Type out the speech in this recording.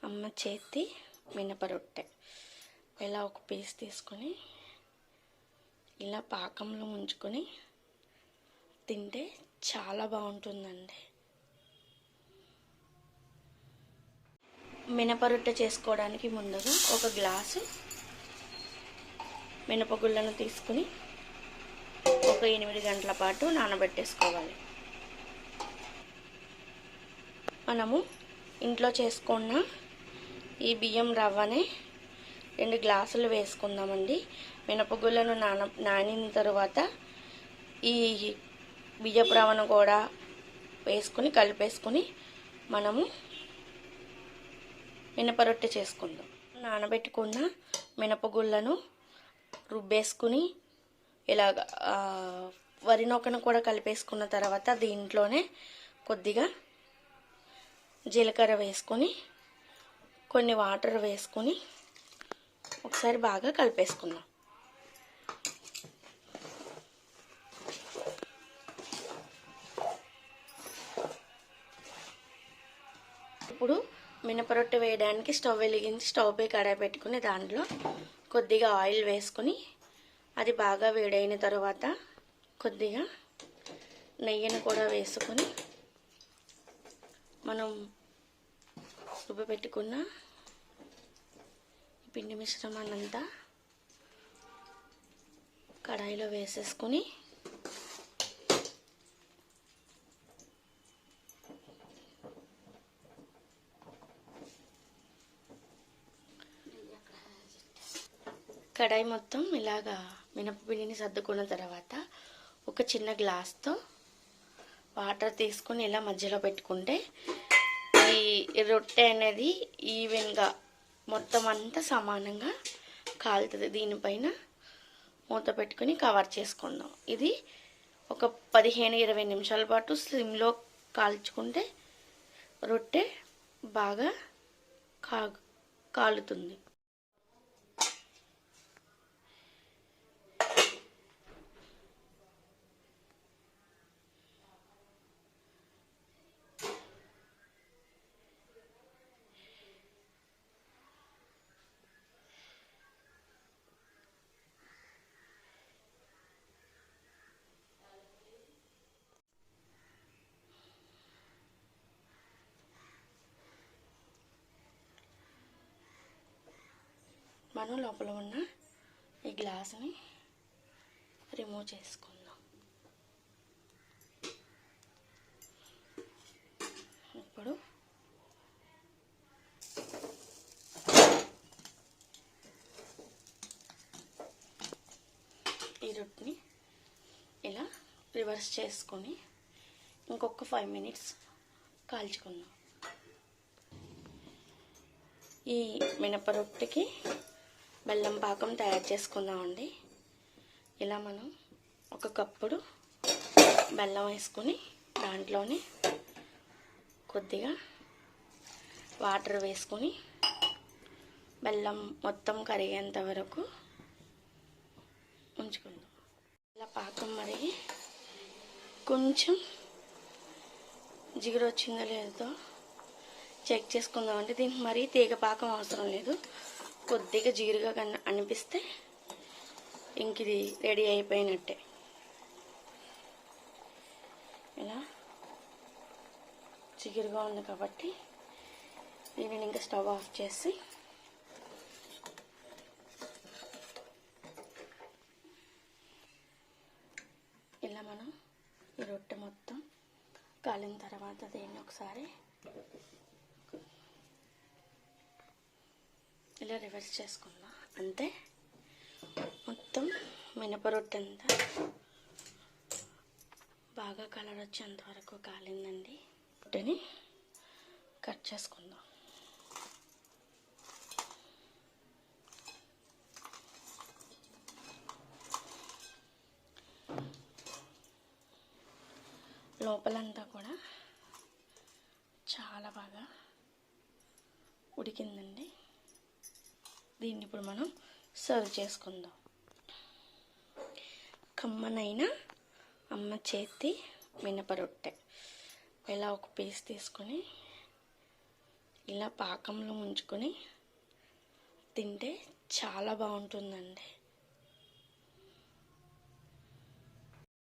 అమ్మ చేతి మినపరొట్టె. ఇలా ఒక పీస్ తీసుకొని ఇలా పాకంలో ముంచుకొని తింటే చాలా బాగుంటుందండి. మినపరొట్టె చేసుకోవడానికి ముందుగా ఒక గ్లాసు మినపగుళ్ళను తీసుకుని ఒక 8 గంటల పాటు నానబెట్టేసుకోవాలి. మనము ఇంట్లో చేసుకున్న ఈ బియ్యం రవ్వని 2 గ్లాసులు వేసుకుందామండి. మినపగుళ్ళను నానిన తర్వాత ఈ బియ్యపు రవ్వను కూడా వేసుకుని కలిపేసుకుని మనము మినపరొట్టె చేసుకుందాం. నానబెట్టుకున్న మినపగుళ్ళను రుబ్బేసుకుని ఇలాగ వరి నూకను కూడా కలిపేసుకున్న తర్వాత దీంట్లోనే కొద్దిగా జీలకర్ర వేసుకొని కొన్ని వాటర్ వేసుకొని ఒకసారి బాగా కలిపేసుకుందాం. ఇప్పుడు మినపరొట్టె వేయడానికి స్టవ్ వెలిగించి స్టవ్ పై కడాయి పెట్టుకుని దాంట్లో కొద్దిగా ఆయిల్ వేసుకొని అది బాగా వేడైన తర్వాత కొద్దిగా నెయ్యిని కూడా వేసుకొని మనం రుబ్బి పెట్టుకున్న పిండి మిశ్రమాన్ని అంతా కడాయిలో వేసేసుకుని కడాయి మొత్తం ఇలాగా మినపపిండిని సర్దుకున్న తర్వాత ఒక చిన్న గ్లాస్తో వాటర్ తీసుకొని ఇలా మధ్యలో పెట్టుకుంటే ఈ రొట్టె అనేది ఈవెన్గా మొత్తం అంతా సమానంగా కాలుతుంది. దీనిపైన మూత పెట్టుకుని కవర్ చేసుకుందాం. ఇది ఒక 15-20 నిమిషాల పాటు స్లిమ్లో కాల్చుకుంటే రొట్టె బాగా కాలుతుంది. మనం లోపల ఉన్న ఈ గ్లాసుని రిమూవ్ చేసుకుందాం. ఇప్పుడు ఈ రొట్టెని ఇలా రివర్స్ చేసుకొని ఇంకొక 5 మినిట్స్ కాల్చుకుందాం. ఈ మినపరొట్టెకి బెల్లం పాకం తయారు చేసుకుందామండి. ఇలా మనం ఒక కప్పుడు బెల్లం వేసుకొని దాంట్లోనే కొద్దిగా వాటర్ వేసుకొని బెల్లం మొత్తం కరిగేంత వరకు ఉంచుకుందాం. ఇలా పాకం మరిగి కొంచెం జిగురు వచ్చిందో లేదో చెక్ చేసుకుందామండి. దీనికి మరీ తీగ పాకం అవసరం లేదు. కొద్దిగా జిగురుగా అనిపిస్తే ఇంక ఇది రెడీ అయిపోయినట్టే. ఇలా జిగురుగా ఉంది కాబట్టి దీనిని ఇంకా స్టవ్ ఆఫ్ చేసి ఇలా మనం ఈ రొట్టె మొత్తం కాలిన తర్వాత దీన్ని ఒకసారి ఇలా రివర్స్ చేసుకుందాం. అంతే, మొత్తం మినపరొట్టె అంతా బాగా కలర్ వచ్చేంత వరకు కాలిందండి. రొట్టెని కట్ చేసుకుందాం. లోపలంతా కూడా చాలా బాగా ఉడికిందండి. దీన్ని ఇప్పుడు మనం సర్వ్ చేసుకుందాం. కమ్మనైన అమ్మ చేతి మినపరొట్టె. ఇలా ఒక పీస్ తీసుకొని ఇలా పాకంలో ఉంచుకొని తింటే చాలా బాగుంటుందండి.